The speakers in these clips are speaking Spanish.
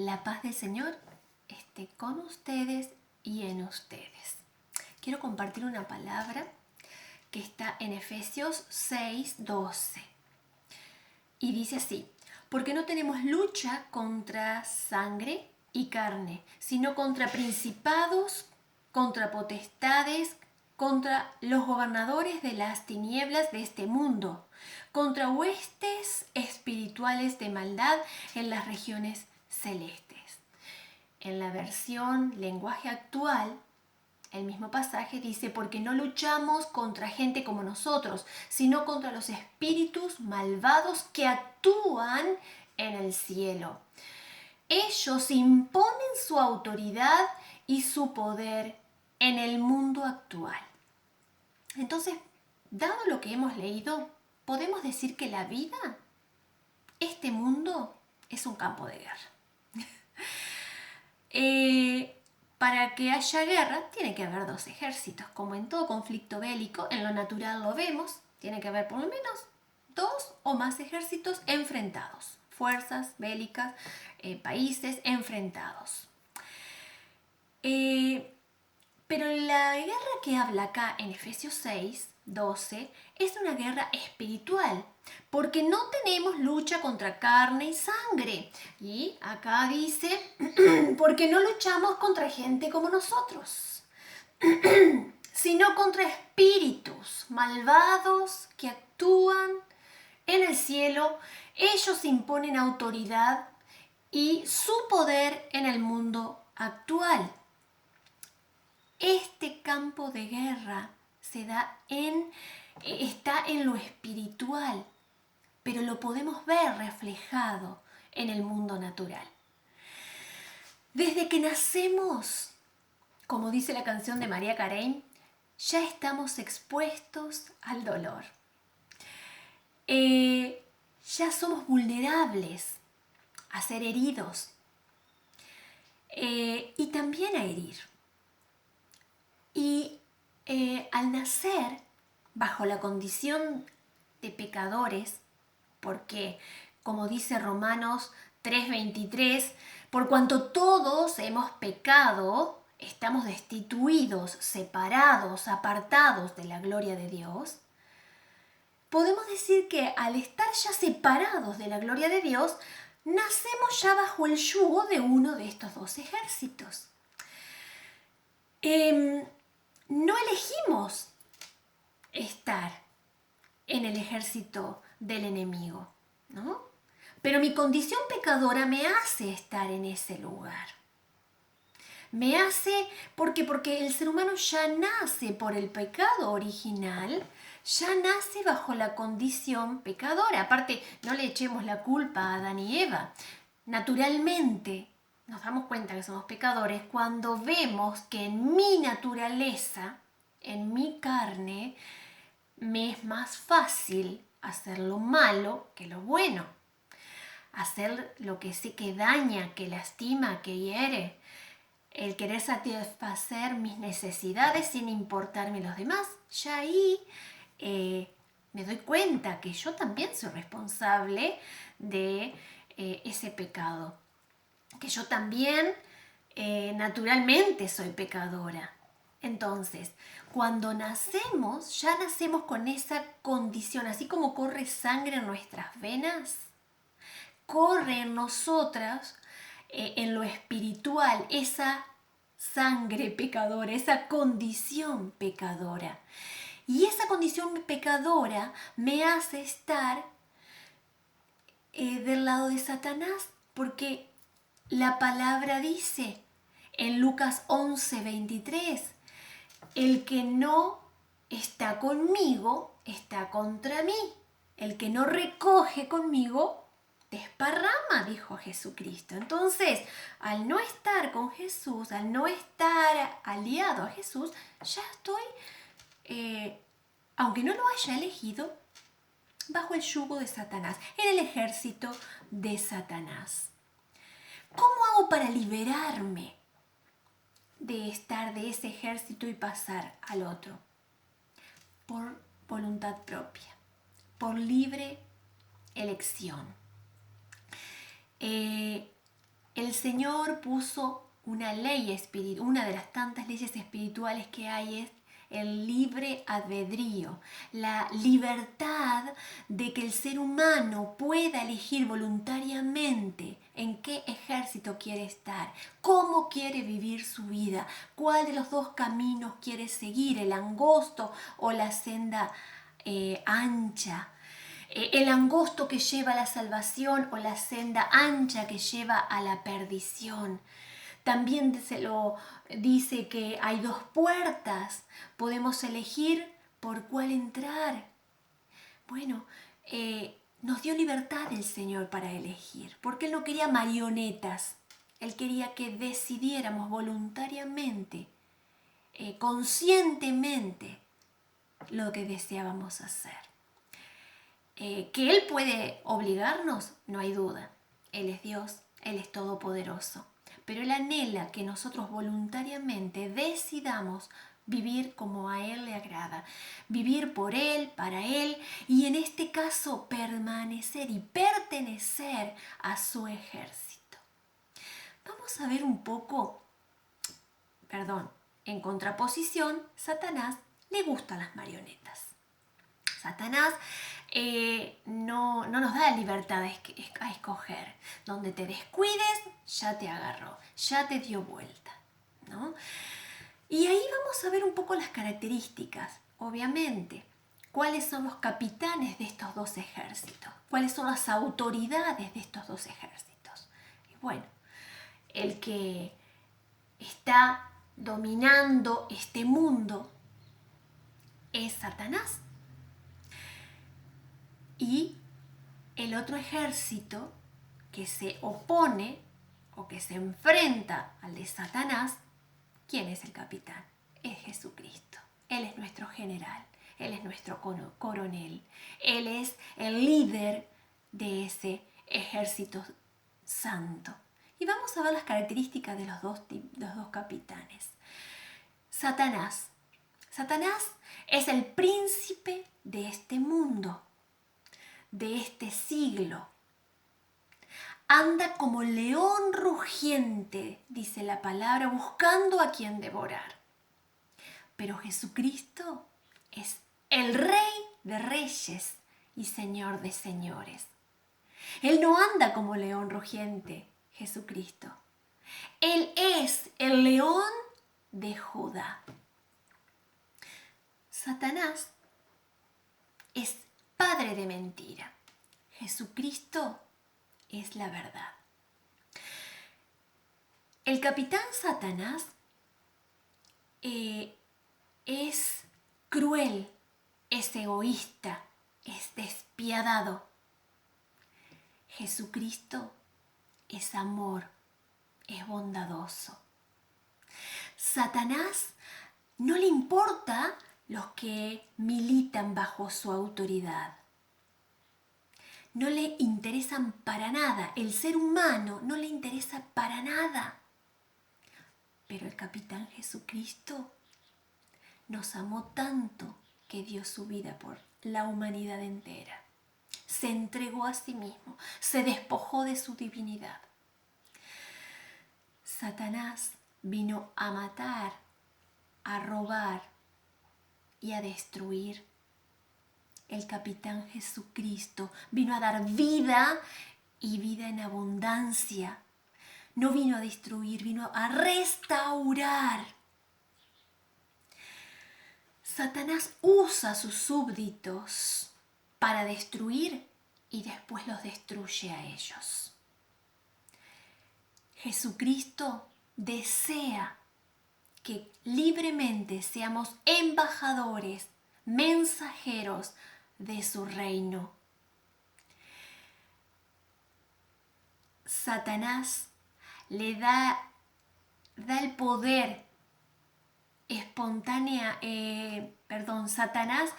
La paz del Señor esté con ustedes y en ustedes. Quiero compartir una palabra que está en Efesios 6:12 y dice así: porque no tenemos lucha contra sangre y carne, sino contra principados, contra potestades, contra los gobernadores de las tinieblas de este mundo, contra huestes espirituales de maldad en las regiones celestes. En la versión lenguaje actual, el mismo pasaje dice: porque no luchamos contra gente como nosotros, sino contra los espíritus malvados que actúan en el cielo. Ellos imponen su autoridad y su poder en el mundo actual. Entonces, dado lo que hemos leído, podemos decir que la vida, este mundo, es un campo de guerra. Para que haya guerra, tiene que haber dos ejércitos. Como en todo conflicto bélico, en lo natural lo vemos, tiene que haber por lo menos dos o más ejércitos enfrentados. Fuerzas bélicas, países enfrentados. Pero la guerra que habla acá en Efesios 6:12 es una guerra espiritual, porque no tenemos lucha contra carne y sangre. Y acá dice, porque no luchamos contra gente como nosotros, sino contra espíritus malvados que actúan en el cielo. Ellos imponen autoridad y su poder en el mundo actual. Este campo de guerra está en lo espiritual, pero lo podemos ver reflejado en el mundo natural. Desde que nacemos, como dice la canción de María Carey, ya estamos expuestos al dolor. Ya somos vulnerables a ser heridos y también a herir. Y al nacer bajo la condición de pecadores, porque como dice Romanos 3:23, por cuanto todos hemos pecado, estamos destituidos, separados, apartados de la gloria de Dios, podemos decir que al estar ya separados de la gloria de Dios, nacemos ya bajo el yugo de uno de estos dos ejércitos. No elegimos estar en el ejército del enemigo, ¿no? Pero mi condición pecadora me hace estar en ese lugar. Me hace porque el ser humano ya nace por el pecado original, ya nace bajo la condición pecadora. Aparte, no le echemos la culpa a Adán y Eva. Naturalmente, nos damos cuenta que somos pecadores cuando vemos que en mi naturaleza, en mi carne, me es más fácil hacer lo malo que lo bueno. Hacer lo que sé que daña, que lastima, que hiere. El querer satisfacer mis necesidades sin importarme los demás. Ya ahí me doy cuenta que yo también soy responsable de ese pecado. Que yo también naturalmente soy pecadora. Entonces, cuando nacemos, ya nacemos con esa condición, así como corre sangre en nuestras venas, corre en nosotras, en lo espiritual, esa sangre pecadora, esa condición pecadora. Y esa condición pecadora me hace estar del lado de Satanás, porque la palabra dice en Lucas 11:23, el que no está conmigo está contra mí. El que no recoge conmigo desparrama, dijo Jesucristo. Entonces, al no estar con Jesús, al no estar aliado a Jesús, ya estoy, aunque no lo haya elegido, bajo el yugo de Satanás, en el ejército de Satanás. ¿Cómo hago para liberarme de estar de ese ejército y pasar al otro? Por voluntad propia, por libre elección. El el Señor puso una ley espiritual, una de las tantas leyes espirituales que hay es el libre albedrío, la libertad de que el ser humano pueda elegir voluntariamente en qué ejército quiere estar, cómo quiere vivir su vida, cuál de los dos caminos quiere seguir, el angosto o la senda ancha. El angosto que lleva a la salvación o la senda ancha que lleva a la perdición. También se lo dice que hay dos puertas, podemos elegir por cuál entrar. Bueno, nos dio libertad el Señor para elegir, porque Él no quería marionetas, Él quería que decidiéramos voluntariamente, conscientemente, lo que deseábamos hacer. Que Él puede obligarnos, no hay duda. Él es Dios, Él es todopoderoso. Pero Él anhela que nosotros voluntariamente decidamos vivir como a Él le agrada. Vivir por Él, para Él y en este caso permanecer y pertenecer a su ejército. Vamos a ver un poco, en contraposición, Satanás le gustan las marionetas. Satanás no nos da libertad a escoger. Donde te descuides, ya te agarró, ya te dio vuelta, ¿no? Y ahí vamos a ver un poco las características, obviamente. ¿Cuáles son los capitanes de estos dos ejércitos? ¿Cuáles son las autoridades de estos dos ejércitos? Y bueno, el que está dominando este mundo es Satanás. Y el otro ejército que se opone o que se enfrenta al de Satanás, ¿quién es el capitán? Es Jesucristo. Él es nuestro general, Él es nuestro coronel, Él es el líder de ese ejército santo. Y vamos a ver las características de los dos capitanes. Satanás. Satanás es el príncipe de este mundo, de este siglo. Anda como león rugiente, dice la palabra, buscando a quien devorar. Pero Jesucristo es el Rey de reyes y Señor de señores. Él no anda como león rugiente, Jesucristo. Él es el león de Judá. Satanás es padre de mentira. Jesucristo es la verdad. El capitán Satanás es cruel, es egoísta, es despiadado. Jesucristo es amor, es bondadoso. Satanás no le importa los que militan bajo su autoridad. No le interesan para nada. El ser humano no le interesa para nada. Pero el capitán Jesucristo nos amó tanto que dio su vida por la humanidad entera. Se entregó a sí mismo, se despojó de su divinidad. Satanás vino a matar, a robar y a destruir. El capitán Jesucristo vino a dar vida y vida en abundancia. No vino a destruir, vino a restaurar. Satanás usa a sus súbditos para destruir y después los destruye a ellos. Jesucristo desea que libremente seamos embajadores, mensajeros de su reino. Satanás le da el poder Satanás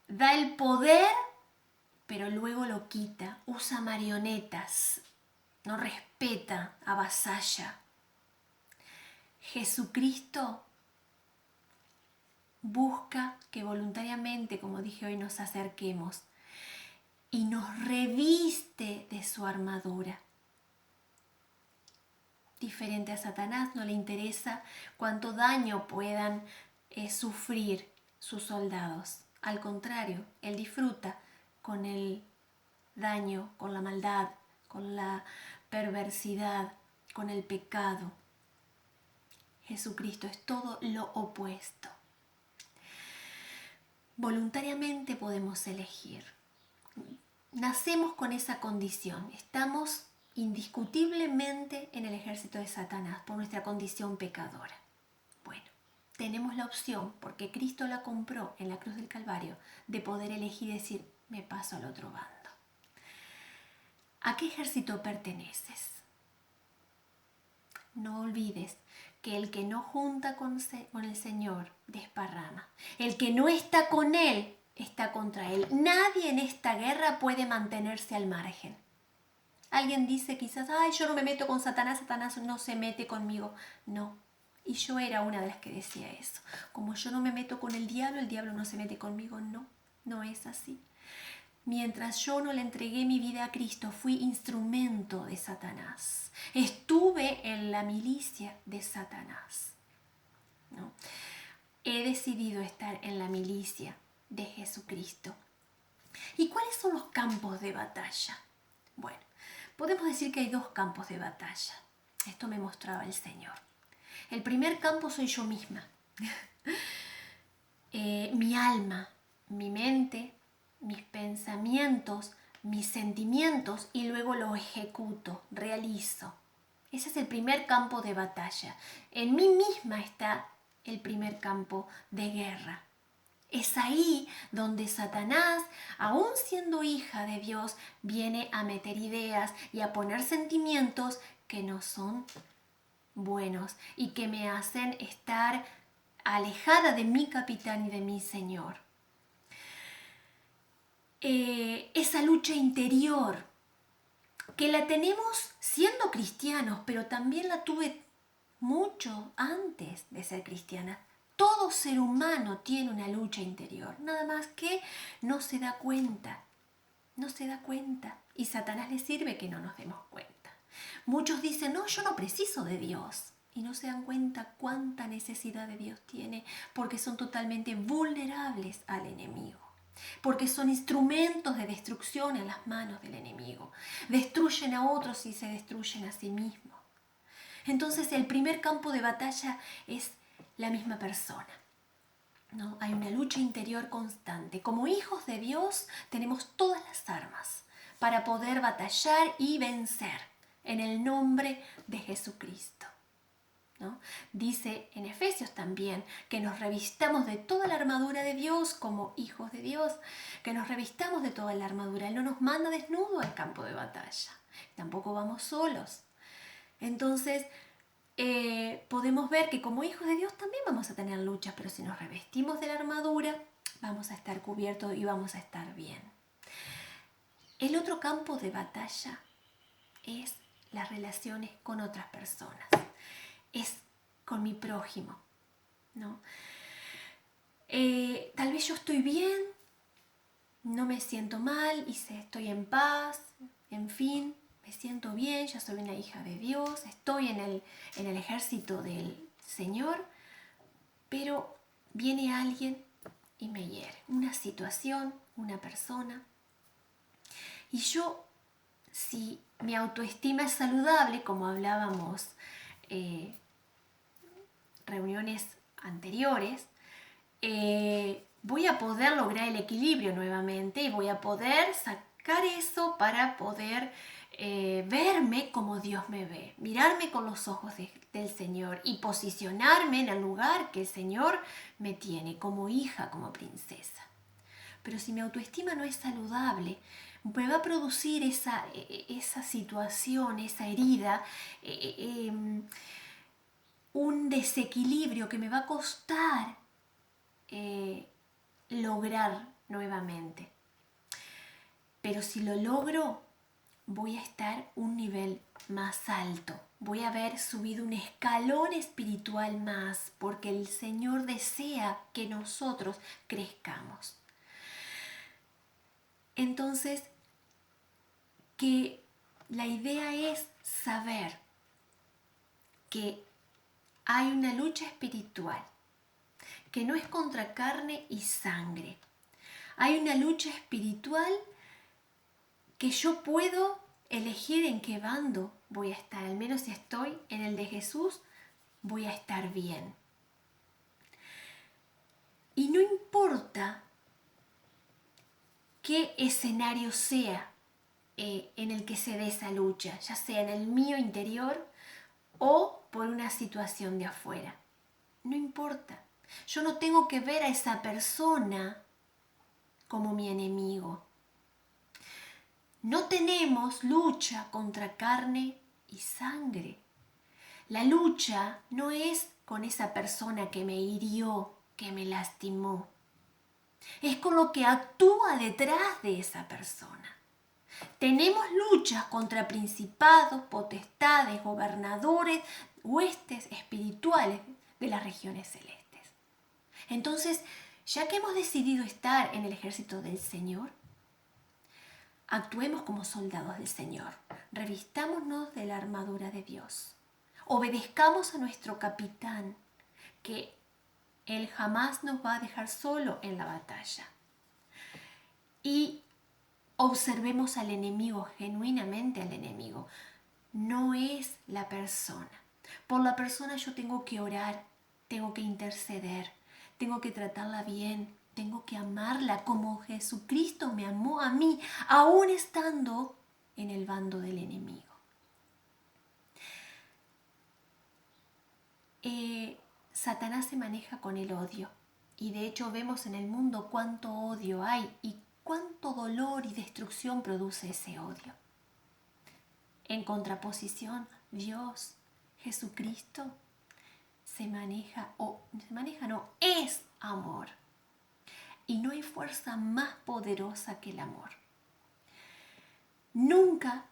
da el poder, pero luego lo quita, usa marionetas, no respeta, avasalla. Jesucristo busca que voluntariamente, como dije hoy, nos acerquemos y nos reviste de su armadura. diferente a Satanás, no le interesa cuánto daño puedan sufrir sus soldados. Al contrario, él disfruta con el daño, con la maldad, con la perversidad, con el pecado. Jesucristo es todo lo opuesto. Voluntariamente podemos elegir. Nacemos con esa condición. Estamos indiscutiblemente en el ejército de Satanás por nuestra condición pecadora. Bueno, tenemos la opción, porque Cristo la compró en la cruz del Calvario, de poder elegir y decir, me paso al otro bando. ¿A qué ejército perteneces? No olvides que el que no junta con el Señor desparrama. El que no está con Él está contra Él. Nadie en esta guerra puede mantenerse al margen. Alguien dice quizás, ay, yo no me meto con Satanás, Satanás no se mete conmigo. No. Y yo era una de las que decía eso. Como yo no me meto con el diablo no se mete conmigo. No, no es así. Mientras yo no le entregué mi vida a Cristo, fui instrumento de Satanás. Estuve en la milicia de Satanás, ¿no? He decidido estar en la milicia de Jesucristo. ¿Y cuáles son los campos de batalla? Bueno, podemos decir que hay dos campos de batalla. Esto me mostraba el Señor. El primer campo soy yo misma. Mi alma, mi mente, mis pensamientos, mis sentimientos, y luego lo ejecuto, realizo. Ese es el primer campo de batalla. En mí misma está el primer campo de guerra. Es ahí donde Satanás, aún siendo hija de Dios, viene a meter ideas y a poner sentimientos que no son buenos y que me hacen estar alejada de mi capitán y de mi Señor. Esa lucha interior que la tenemos siendo cristianos, pero también la tuve mucho antes de ser cristiana. Todo ser humano tiene una lucha interior, nada más que no se da cuenta, no se da cuenta, y Satanás le sirve que no nos demos cuenta. Muchos dicen, no, yo no preciso de Dios, y no se dan cuenta cuánta necesidad de Dios tiene, porque son totalmente vulnerables al enemigo. Porque son instrumentos de destrucción en las manos del enemigo. Destruyen a otros y se destruyen a sí mismos. Entonces el primer campo de batalla es la misma persona, ¿no? Hay una lucha interior constante. Como hijos de Dios tenemos todas las armas para poder batallar y vencer en el nombre de Jesucristo, ¿no? Dice en Efesios también que nos revistamos de toda la armadura de Dios como hijos de Dios, que nos revistamos de toda la armadura. Él no nos manda desnudo al campo de batalla, tampoco vamos solos. Entonces podemos ver que como hijos de Dios también vamos a tener luchas, pero si nos revestimos de la armadura vamos a estar cubiertos y vamos a estar bien. El otro campo de batalla es las relaciones con otras personas. Es con mi prójimo, ¿no? Tal vez yo estoy bien, no me siento mal y estoy en paz, en fin, me siento bien, ya soy una hija de Dios, estoy en el ejército del Señor, pero viene alguien y me hiere, una situación, una persona, y yo, si mi autoestima es saludable, como hablábamos reuniones anteriores, voy a poder lograr el equilibrio nuevamente y voy a poder sacar eso para poder verme como Dios me ve, mirarme con los ojos del Señor y posicionarme en el lugar que el Señor me tiene, como hija, como princesa. Pero si mi autoestima no es saludable, me va a producir esa situación, esa herida, un desequilibrio que me va a costar lograr nuevamente. Pero si lo logro, voy a estar un nivel más alto. Voy a haber subido un escalón espiritual más, porque el Señor desea que nosotros crezcamos. Entonces, que la idea es saber que hay una lucha espiritual, que no es contra carne y sangre. Hay una lucha espiritual que yo puedo elegir en qué bando voy a estar. Al menos si estoy en el de Jesús, voy a estar bien. Y no importa qué escenario sea en el que se dé esa lucha, ya sea en el mío interior o por una situación de afuera. No importa. Yo no tengo que ver a esa persona como mi enemigo. No tenemos lucha contra carne y sangre. La lucha no es con esa persona que me hirió, que me lastimó. Es con lo que actúa detrás de esa persona. Tenemos luchas contra principados, potestades, gobernadores, huestes espirituales de las regiones celestes. Entonces, ya que hemos decidido estar en el ejército del Señor, actuemos como soldados del Señor. Revistámonos de la armadura de Dios. Obedezcamos a nuestro capitán, que Él jamás nos va a dejar solo en la batalla. Y observemos al enemigo, genuinamente al enemigo. No es la persona. Por la persona yo tengo que orar, tengo que interceder, tengo que tratarla bien, tengo que amarla como Jesucristo me amó a mí, aún estando en el bando del enemigo. Satanás se maneja con el odio y de hecho vemos en el mundo cuánto odio hay y cuánto dolor y destrucción produce ese odio. En contraposición, Dios, Jesucristo, es amor. Y no hay fuerza más poderosa que el amor. Nunca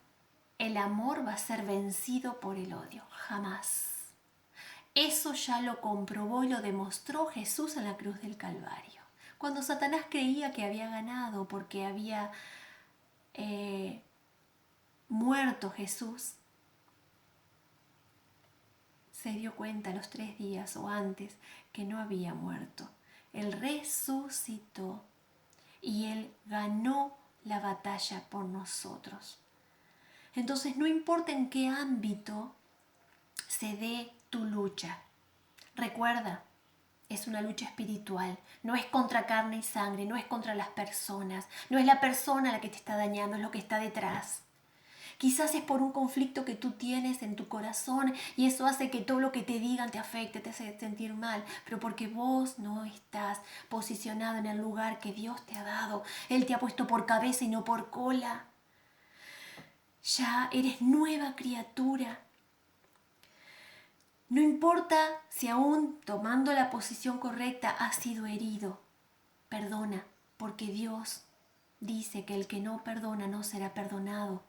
el amor va a ser vencido por el odio, jamás. Eso ya lo comprobó y lo demostró Jesús en la cruz del Calvario. Cuando Satanás creía que había ganado porque había muerto Jesús, se dio cuenta a los 3 días o antes que no había muerto. Él resucitó y Él ganó la batalla por nosotros. Entonces no importa en qué ámbito se dé tu lucha. Recuerda, es una lucha espiritual, no es contra carne y sangre, no es contra las personas, no es la persona la que te está dañando, es lo que está detrás. Quizás es por un conflicto que tú tienes en tu corazón y eso hace que todo lo que te digan te afecte, te hace sentir mal, pero porque vos no estás posicionado en el lugar que Dios te ha dado. Él te ha puesto por cabeza y no por cola. Ya eres nueva criatura. No importa si aún tomando la posición correcta has sido herido. Perdona, porque Dios dice que el que no perdona no será perdonado.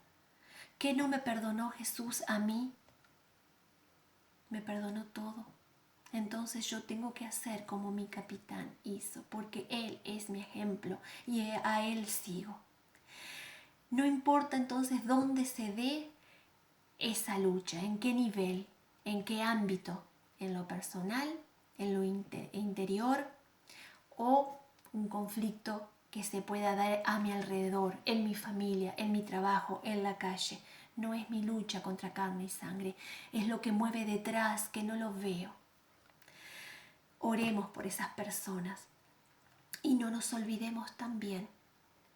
¿Qué no me perdonó Jesús a mí? Me perdonó todo. Entonces yo tengo que hacer como mi capitán hizo, porque Él es mi ejemplo y a Él sigo. No importa entonces dónde se dé esa lucha, en qué nivel, en qué ámbito, en lo personal, en lo interior o un conflicto que se pueda dar a mi alrededor, en mi familia, en mi trabajo, en la calle. No es mi lucha contra carne y sangre, es lo que mueve detrás, que no lo veo. Oremos por esas personas y no nos olvidemos también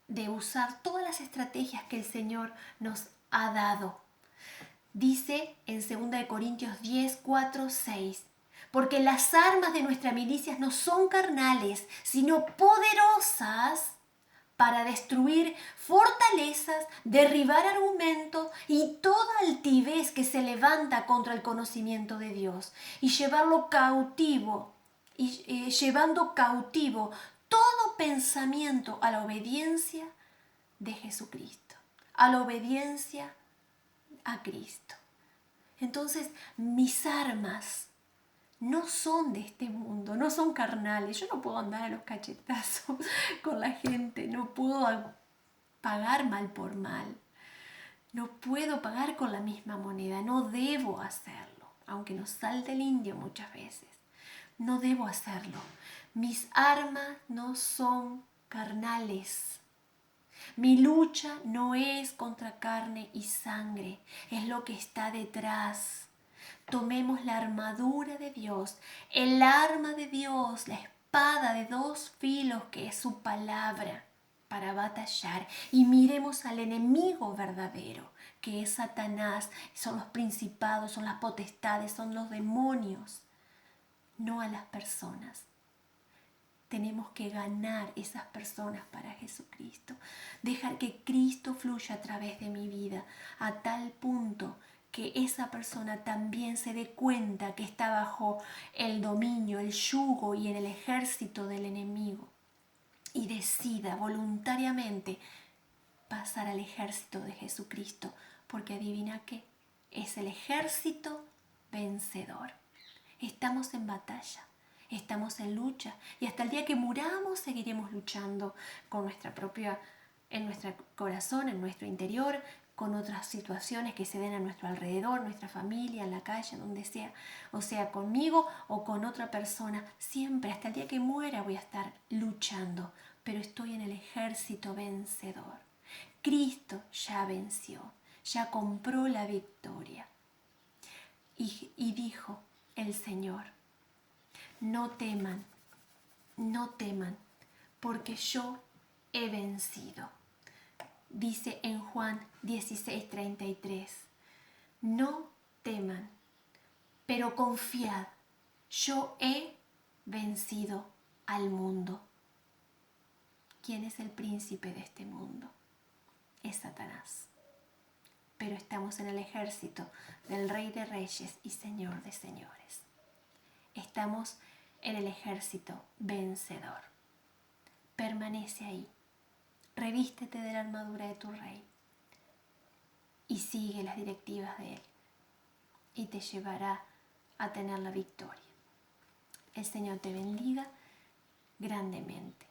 de usar todas las estrategias que el Señor nos ha dado. Dice en 2 Corintios 10, 4, 6, porque las armas de nuestras milicias no son carnales, sino poderosas para destruir fortalezas, derribar argumentos y toda altivez que se levanta contra el conocimiento de Dios y llevarlo cautivo, llevando cautivo todo pensamiento a la obediencia de Jesucristo, a la obediencia a Cristo. Entonces, mis armas no son de este mundo, no son carnales. Yo no puedo andar a los cachetazos con la gente, no puedo pagar mal por mal, no puedo pagar con la misma moneda, no debo hacerlo. aunque nos salte el indio muchas veces. No debo hacerlo. Mis armas no son carnales. Mi lucha no es contra carne y sangre, es lo que está detrás. Tomemos la armadura de Dios, el arma de Dios, la espada de 2 filos que es su palabra para batallar, y miremos al enemigo verdadero, que es Satanás, son los principados, son las potestades, son los demonios, no a las personas. Tenemos que ganar esas personas para Jesucristo. Dejar que Cristo fluya a través de mi vida a tal punto que esa persona también se dé cuenta que está bajo el dominio, el yugo y en el ejército del enemigo y decida voluntariamente pasar al ejército de Jesucristo, porque adivina qué, es el ejército vencedor. Estamos en batalla. Estamos en lucha y hasta el día que muramos seguiremos luchando con en nuestro corazón, en nuestro interior, con otras situaciones que se den a nuestro alrededor, nuestra familia, en la calle, donde sea, o sea conmigo o con otra persona. Siempre, hasta el día que muera, voy a estar luchando, pero estoy en el ejército vencedor. Cristo ya venció, ya compró la victoria. Y dijo el Señor: no teman, no teman, porque yo he vencido. Dice en Juan 16:33, no teman, pero confiad, yo he vencido al mundo. ¿Quién es el príncipe de este mundo? Es Satanás. Pero estamos en el ejército del Rey de Reyes y Señor de Señores. Estamos en el ejército vencedor. Permanece ahí. Revístete de la armadura de tu Rey y sigue las directivas de Él y te llevará a tener la victoria. El Señor te bendiga grandemente.